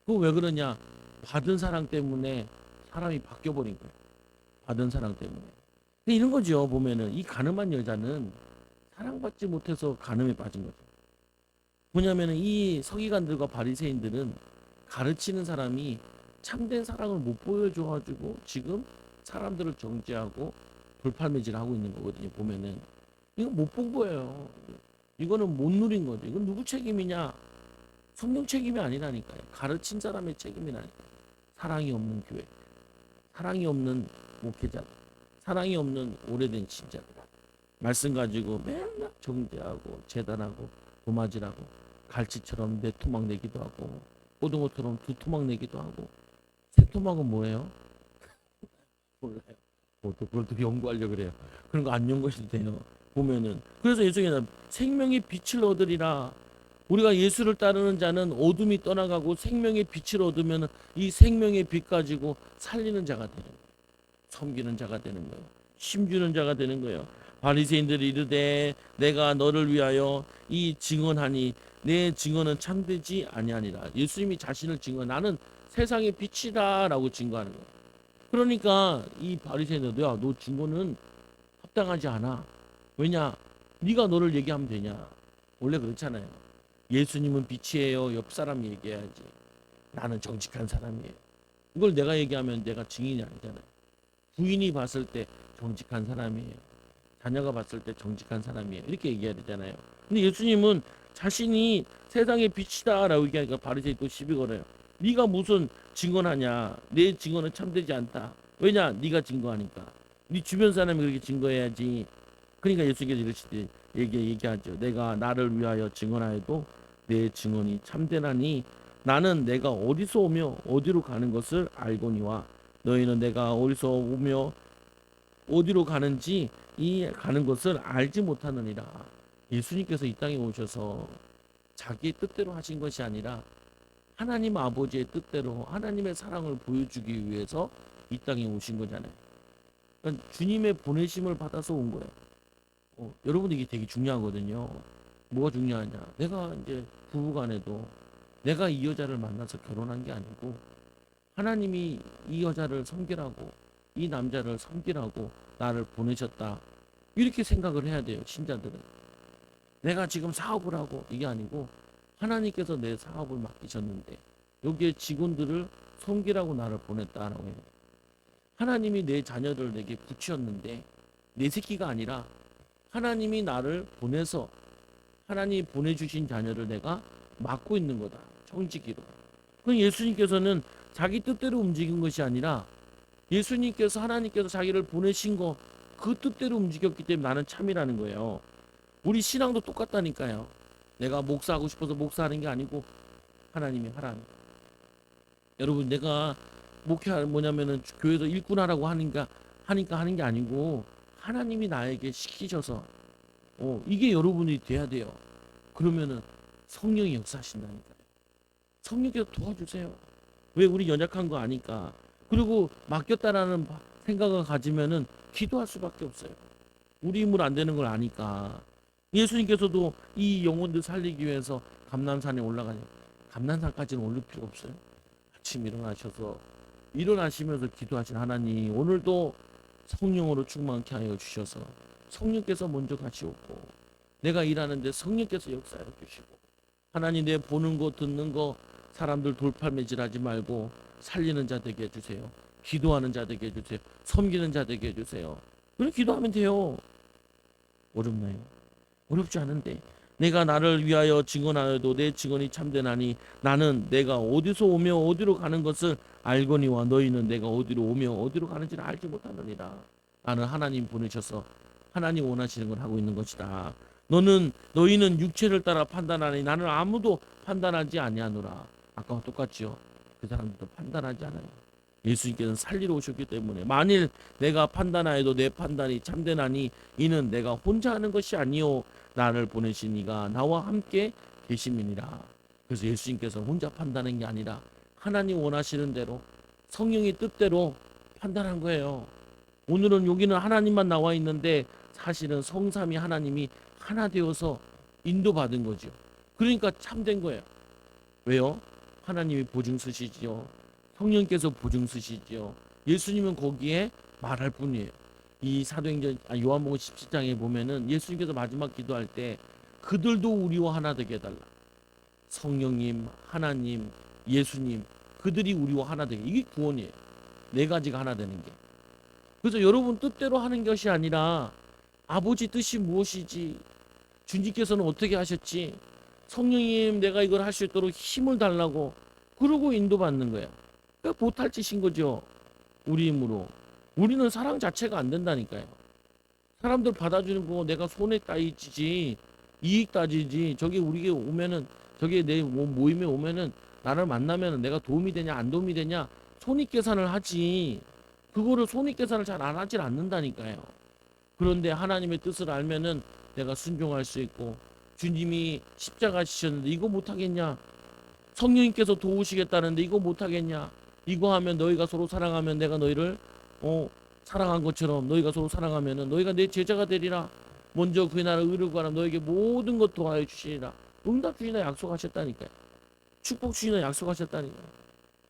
그거 왜 그러냐? 받은 사랑 때문에 사람이 바뀌어버린 거예요. 받은 사랑 때문에. 근데 이런 거죠. 보면은 이 가늠한 여자는 사랑받지 못해서 간음에 빠진 거죠. 뭐냐면은 이 서기관들과 바리새인들은 가르치는 사람이 참된 사랑을 못 보여줘가지고 지금 사람들을 정죄하고 돌팔매질하고 있는 거거든요. 보면은 이거 못 본 거예요. 이거는 못 누린 거죠. 이건 누구 책임이냐? 성령 책임이 아니라니까요. 가르친 사람의 책임이라니까요. 사랑이 없는 교회, 사랑이 없는 목회자, 사랑이 없는 오래된 신자들. 말씀 가지고 맨날 정죄하고 재단하고 도마질하고 갈치처럼 네 토막 내기도 하고 고등어처럼 두 토막 내기도 하고 세 토막은 뭐예요? 몰라요. 또 그걸 또 연구하려고 그래요. 그런 거 안 연구하셔도 돼요. 보면은 그래서 예수님이 생명의 빛을 얻으리라. 우리가 예수를 따르는 자는 어둠이 떠나가고 생명의 빛을 얻으면 이 생명의 빛 가지고 살리는 자가 되는 거예요. 섬기는 자가 되는 거예요. 힘주는 자가 되는 거예요. 바리새인들이 이르되 내가 너를 위하여 이 증언하니 내 증언은 참되지 아니하니라. 예수님이 자신을 증언 나는 세상의 빛이다라고 증거하는 거예요. 그러니까 이 바리새인들 야너 증거는 합당하지 않아. 왜냐? 네가 너를 얘기하면 되냐? 원래 그렇잖아요. 예수님은 빛이에요. 옆 사람 얘기해야지. 나는 정직한 사람이에요. 이걸 내가 얘기하면 내가 증인이 아니잖아요. 부인이 봤을 때 정직한 사람이에요. 자녀가 봤을 때 정직한 사람이에요. 이렇게 얘기해야 되잖아요. 근데 예수님은 자신이 세상의 빛이다라고 얘기하니까 바리새인이 또 시비 걸어요. 네가 무슨 증언하냐? 내 증언은 참되지 않다. 왜냐? 네가 증거하니까. 네 주변 사람이 그렇게 증거해야지. 그러니까 예수께서 이러시되 얘기하죠. 내가 나를 위하여 증언하여도 내 증언이 참되나니 나는 내가 어디서 오며 어디로 가는 것을 알거니와 너희는 내가 어디서 오며 어디로 가는지 이 가는 것을 알지 못하느니라. 예수님께서 이 땅에 오셔서 자기 뜻대로 하신 것이 아니라 하나님 아버지의 뜻대로 하나님의 사랑을 보여주기 위해서 이 땅에 오신 거잖아요. 그러니까 주님의 보내심을 받아서 온 거예요. 여러분 이게 되게 중요하거든요. 뭐가 중요하냐? 내가 이제 부부간에도 내가 이 여자를 만나서 결혼한 게 아니고 하나님이 이 여자를 섬기라고 이 남자를 섬기라고 나를 보내셨다. 이렇게 생각을 해야 돼요. 신자들은. 내가 지금 사업을 하고 이게 아니고 하나님께서 내 사업을 맡기셨는데 여기에 직원들을 섬기라고 나를 보냈다라고 해요. 하나님이 내 자녀를 내게 붙였는데 내 새끼가 아니라 하나님이 나를 보내서 하나님이 보내주신 자녀를 내가 맡고 있는 거다. 청지기로. 그럼 예수님께서는 자기 뜻대로 움직인 것이 아니라 예수님께서 하나님께서 자기를 보내신 거 그 뜻대로 움직였기 때문에 나는 참이라는 거예요. 우리 신앙도 똑같다니까요. 내가 목사하고 싶어서 목사하는 게 아니고 하나님이 하라는 거예요. 여러분 내가 목회하는 뭐냐면은 교회에서 일꾼하라고 하니까 하는 게 아니고 하나님이 나에게 시키셔서 이게 여러분이 돼야 돼요. 그러면은 성령이 역사하신다니까요. 성령께서 도와주세요. 왜 우리 연약한 거 아니까. 그리고 맡겼다라는 생각을 가지면은 기도할 수밖에 없어요. 우리 힘으로 안 되는 걸 아니까. 예수님께서도 이 영혼들 살리기 위해서 감람산에 올라가냐. 감람산까지는 올릴 필요 없어요. 아침 일어나시면서 기도하신 하나님 오늘도 성령으로 충만케 하여 주셔서 성령께서 먼저 가시옵고 내가 일하는데 성령께서 역사해 주시고 하나님 내 보는 거 듣는 거 사람들 돌팔매질하지 말고 살리는 자 되게 해주세요. 기도하는 자 되게 해주세요. 섬기는 자 되게 해주세요. 그렇게 기도하면 돼요. 어렵나요? 어렵지 않은데 내가 나를 위하여 증언하여도 내 증언이 참되나니 나는 내가 어디서 오며 어디로 가는 것을 알거니와 너희는 내가 어디로 오며 어디로 가는지를 알지 못하느니라. 나는 하나님 보내셔서 하나님 원하시는 걸 하고 있는 것이다. 너희는 육체를 따라 판단하니 나는 아무도 판단하지 아니하노라. 아까와 똑같지요. 그 사람들도 판단하지 않아요. 예수님께서는 살리러 오셨기 때문에 만일 내가 판단하여도 내 판단이 참되나니 이는 내가 혼자 하는 것이 아니요 나를 보내신 이가 나와 함께 계심이니라. 그래서 예수님께서 혼자 판단하는 게 아니라 하나님 원하시는 대로 성령의 뜻대로 판단한 거예요. 오늘은 여기는 하나님만 나와 있는데 사실은 성삼위 하나님이 하나 되어서 인도받은 거죠. 그러니까 참된 거예요. 왜요? 하나님이 보증 쓰시지요. 성령께서 보증 쓰시지요. 예수님은 거기에 말할 뿐이에요. 이 사도행전 요한복음 17장에 보면은 예수님께서 마지막 기도할 때 그들도 우리와 하나 되게 해달라. 성령님, 하나님, 예수님 그들이 우리와 하나 되게. 이게 구원이에요. 네 가지가 하나 되는 게. 그래서 여러분 뜻대로 하는 것이 아니라 아버지 뜻이 무엇이지? 주님께서는 어떻게 하셨지? 성령님 내가 이걸 할 수 있도록 힘을 달라고 그러고 인도받는 거야. 그러니까 못할 짓인 거죠. 우리 힘으로. 우리는 사랑 자체가 안 된다니까요. 사람들 받아주는 거 내가 손에 따지지 이익 따지지 저게 우리에게 오면은 저게 내 모임에 오면은 나를 만나면은 내가 도움이 되냐 안 도움이 되냐 손익계산을 하지 그거를 손익계산을 잘 안 하질 않는다니까요. 그런데 하나님의 뜻을 알면은 내가 순종할 수 있고 주님이 십자가 지셨는데 이거 못하겠냐 성령님께서 도우시겠다는데 이거 못하겠냐 이거 하면 너희가 서로 사랑하면 내가 너희를 사랑한 것처럼 너희가 서로 사랑하면은 너희가 내 제자가 되리라. 먼저 그의 나라를 의를 구하라. 너에게 모든 것 도와여 주시리라. 응답 주시나 약속하셨다니까요. 축복 주시나 약속하셨다니까요.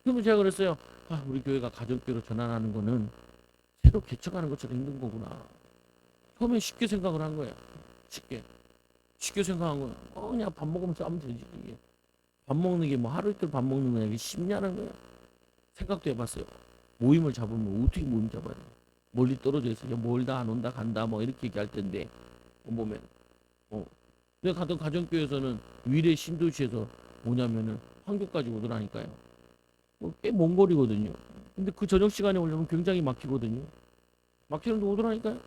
그러면 제가 그랬어요. 우리 교회가 가족교회로 전환하는 거는 새로 개척하는 것처럼 힘든 거구나. 처음에 쉽게 생각을 한 거야. 쉽게 생각한 거야. 그냥 밥 먹으면서 하면 되지. 이게. 밥 먹는 게 뭐 하루 이틀 밥 먹는 거냐 이게 쉽냐는 거야. 생각도 해봤어요. 모임을 잡으면 어떻게 모임 잡아야 돼? 멀리 떨어져 있어요. 멀다 안 온다 간다 뭐 이렇게 얘기할 텐데 보면 내가 가던 가정교회에서는 위례 신도시에서 뭐냐면은 한국까지 오더라니까요. 꽤 먼 거리거든요. 근데 그 저녁 시간에 오려면 굉장히 막히거든요. 막히는데 오더라니까요.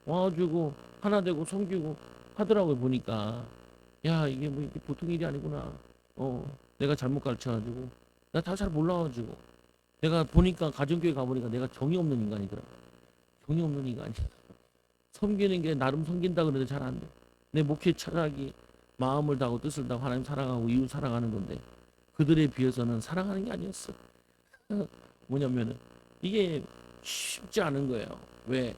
와가지고 하나 되고 섬기고 하더라고요. 보니까 야 이게 뭐 이게 보통 일이 아니구나. 내가 잘못 가르쳐가지고 나 다 잘 몰라가지고 내가 보니까 가정교회 가보니까 내가 정이 없는 인간이더라. 정이 없는 인간이. 섬기는 게 나름 섬긴다 그러는데 잘 안 돼. 내 목회 철학이 마음을 다하고 뜻을 다하고 하나님 사랑하고 이웃 사랑하는 건데 그들에 비해서는 사랑하는 게 아니었어. 뭐냐면은 이게 쉽지 않은 거예요. 왜?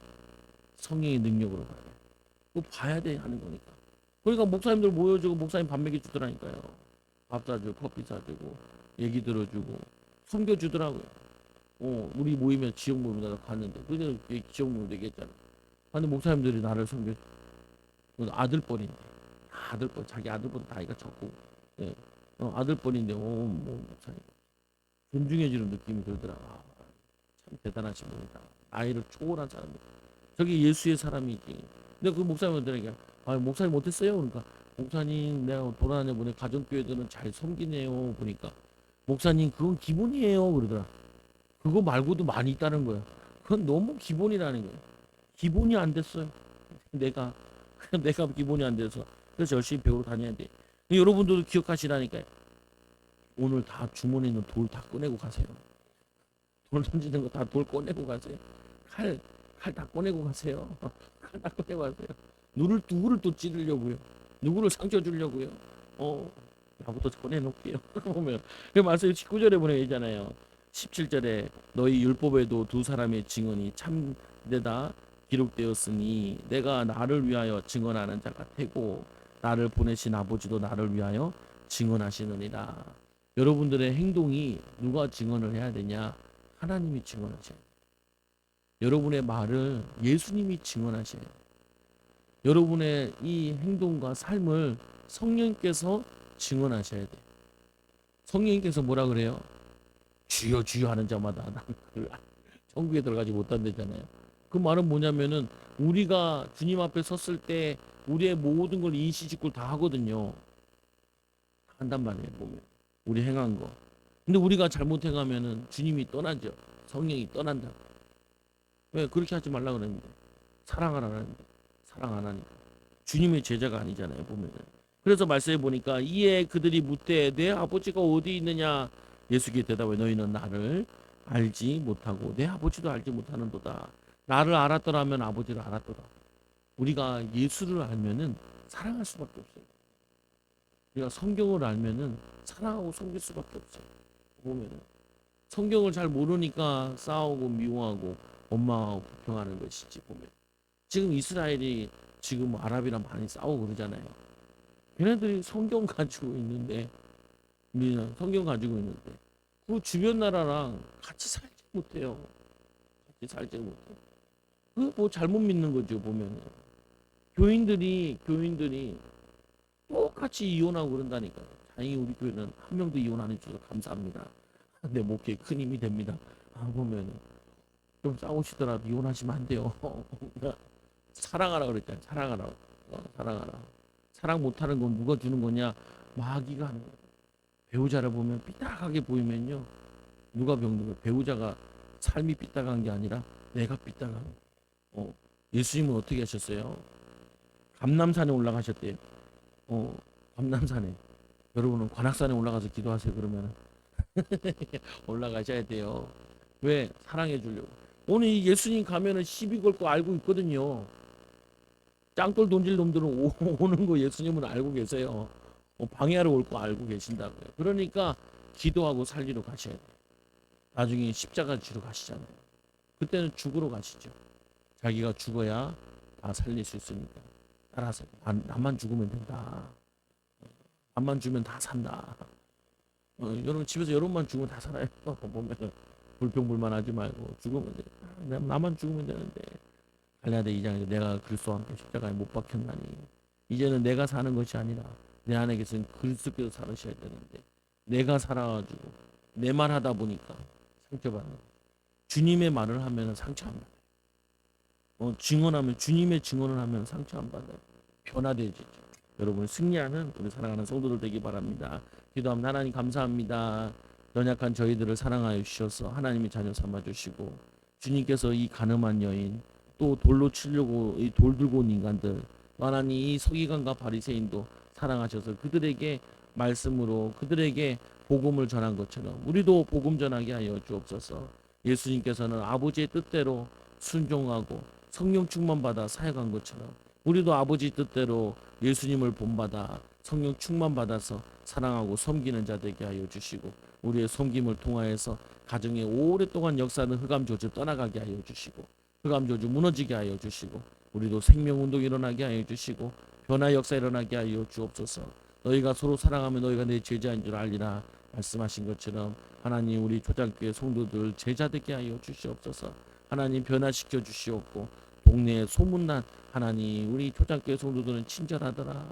성령의 능력으로 봐야 돼. 그거 봐야 돼 하는 거니까. 그러니까 목사님들 모여주고 목사님 밥 먹여주더라니까요. 밥 사주고 커피 사주고 얘기 들어주고 섬겨주더라고요. 우리 모임에 지역 모임에 갔는데 그냥 지역 모임 얘기했잖아. 근데 목사님들이 나를 섬겨. 아들뻘인데 아들뻘 자기 아들보다 나이가 적고 예. 아들뻘인데 뭐 목사님 존중해주는 느낌이 들더라. 참 대단하신 분이다. 나이를 초월한 사람이. 저게 예수의 사람이지. 근데 그 목사님들에게 목사님 못했어요? 그러니까 목사님 내가 돌아다녀 보니 가정교회들은 잘 섬기네요. 보니까 목사님 그건 기본이에요. 그러더라. 그거 말고도 많이 있다는 거야. 그건 너무 기본이라는 거야. 기본이 안 됐어요. 내가 기본이 안 돼서 그래서 열심히 배우러 다녀야 돼. 여러분들도 기억하시라니까요. 오늘 다 주머니에 있는 돌 다 꺼내고 가세요. 돌 던지는 거 다 돌 꺼내고 가세요. 칼 다 꺼내고 가세요. 칼 다 꺼내고 가세요. 누구를 또 찌르려고요? 누구를 상처 주려고요? 나부터 꺼내놓을게요. 보면 그 말씀 19절에 보내잖아요. 17절에 너희 율법에도 두 사람의 증언이 참되다 기록되었으니 내가 나를 위하여 증언하는 자가 되고 나를 보내신 아버지도 나를 위하여 증언하시느니라. 여러분들의 행동이 누가 증언을 해야 되냐? 하나님이 증언하셔야 돼요. 여러분의 말을 예수님이 증언하셔야 돼요. 여러분의 이 행동과 삶을 성령께서 증언하셔야 돼요. 성령님께서 뭐라 그래요? 주여 주여 하는 자마다 나는 천국에 들어가지 못한다잖아요. 그 말은 뭐냐면은 우리가 주님 앞에 섰을 때 우리의 모든 걸 인시직굴 다 하거든요. 한단 말이에요. 보면 우리 행한 거. 근데 우리가 잘못 행하면은 주님이 떠나죠. 성령이 떠난다. 왜 그렇게 하지 말라 그랬는데 사랑하라는데 사랑 안 하니까 주님의 제자가 아니잖아요. 보면은. 그래서 말씀해 보니까 이에 그들이 묻되 내 아버지가 어디 있느냐 예수께 대답해 너희는 나를 알지 못하고 내 아버지도 알지 못하는도다. 나를 알았더라면 아버지를 알았도다. 우리가 예수를 알면은 사랑할 수밖에 없어요. 우리가 성경을 알면은 사랑하고 섬길 수밖에 없어요. 보면은 성경을 잘 모르니까 싸우고 미워하고 원망하고 불평하는 것이지 보면 지금 이스라엘이 지금 아랍이랑 많이 싸우고 그러잖아요. 걔네들이 성경 가지고 있는데 우리는 성경 가지고 있는데 그 주변 나라랑 같이 살지 못해요. 같이 살지 못해요. 그 뭐 잘못 믿는 거죠 보면은 교인들이 똑같이 이혼하고 그런다니까요. 다행히 우리 교회는 한 명도 이혼 안 해주셔서 감사합니다. 내 목회에 큰 힘이 됩니다. 보면은 좀 싸우시더라도 이혼하시면 안 돼요. 사랑하라 그랬잖아요. 사랑하라. 사랑하라. 사랑 못하는 건 누가 주는 거냐? 마귀가 하는 거예요. 배우자를 보면 삐딱하게 보이면요. 누가 병든 거예요? 배우자가 삶이 삐딱한 게 아니라 내가 삐딱한 거예요. 어, 예수님은 어떻게 하셨어요? 감남산에 올라가셨대요. 감남산에. 여러분은 관악산에 올라가서 기도하세요. 그러면 올라가셔야 돼요. 왜? 사랑해 주려고. 오늘 이 예수님 가면은 시비 걸 거 알고 있거든요. 짱돌 돈질 놈들은 오는 거 예수님은 알고 계세요. 방해하러 올 거 알고 계신다고요. 그러니까 기도하고 살리러 가셔야 돼요. 나중에 십자가 지러 가시잖아요. 그때는 죽으러 가시죠. 자기가 죽어야 다 살릴 수 있으니까. 따라서 나만 죽으면 된다. 나만 주면 다 산다. 여러분 집에서 여러분만 죽으면 다 살아요. 보면 불평불만하지 말고 죽으면 돼. 나만 죽으면 되는데. 갈라디아 2장에서 내가 그리스도와 함께 십자가에 못 박혔나니 이제는 내가 사는 것이 아니라 내 안에 계신 그리스도께서 살으셔야 되는데 내가 살아가지고 내 말 하다 보니까 상처받는 거예요. 주님의 말을 하면 상처 안 받아요. 증언하면 주님의 증언을 하면 상처 안 받아요. 변화되지죠. 여러분 승리하는 우리 사랑하는 성도들 되기 바랍니다. 기도합니다. 하나님 감사합니다. 연약한 저희들을 사랑하여 주셔서 하나님의 자녀 삼아 주시고 주님께서 이 가늠한 여인 또 돌로 치려고 이 돌 들고 온 인간들 하나님 이 서기관과 바리새인도 사랑하셔서 그들에게 말씀으로 그들에게 복음을 전한 것처럼 우리도 복음 전하게 하여 주옵소서. 예수님께서는 아버지의 뜻대로 순종하고 성령 충만 받아 사역한 것처럼 우리도 아버지 뜻대로 예수님을 본받아 성령 충만 받아서 사랑하고 섬기는 자 되게 하여 주시고 우리의 섬김을 통하여서 가정에 오랫동안 역사는 흑암 조주 떠나가게 하여 주시고 흑암 조주 무너지게 하여 주시고 우리도 생명운동 일어나게 하여 주시고 변화 역사 일어나게 하여 주옵소서. 너희가 서로 사랑하면 너희가 내 제자인 줄 알리라 말씀하신 것처럼 하나님 우리 초장교회 성도들 제자 되게 하여 주시옵소서. 하나님 변화시켜 주시옵고 동네에 소문난 하나님 우리 초장교회 성도들은 친절하더라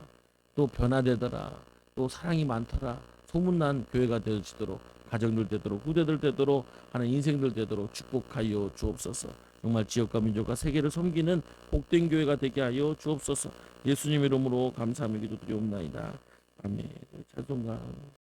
또 변화되더라 또 사랑이 많더라 소문난 교회가 되어지도록 가정들 되도록 후대들 되도록 하는 인생들 되도록 축복하여 주옵소서. 정말 지역과 민족과 세계를 섬기는 복된 교회가 되게 하여 주옵소서. 예수님 이름으로 감사하며 기도드리옵나이다. 아멘. 찬송가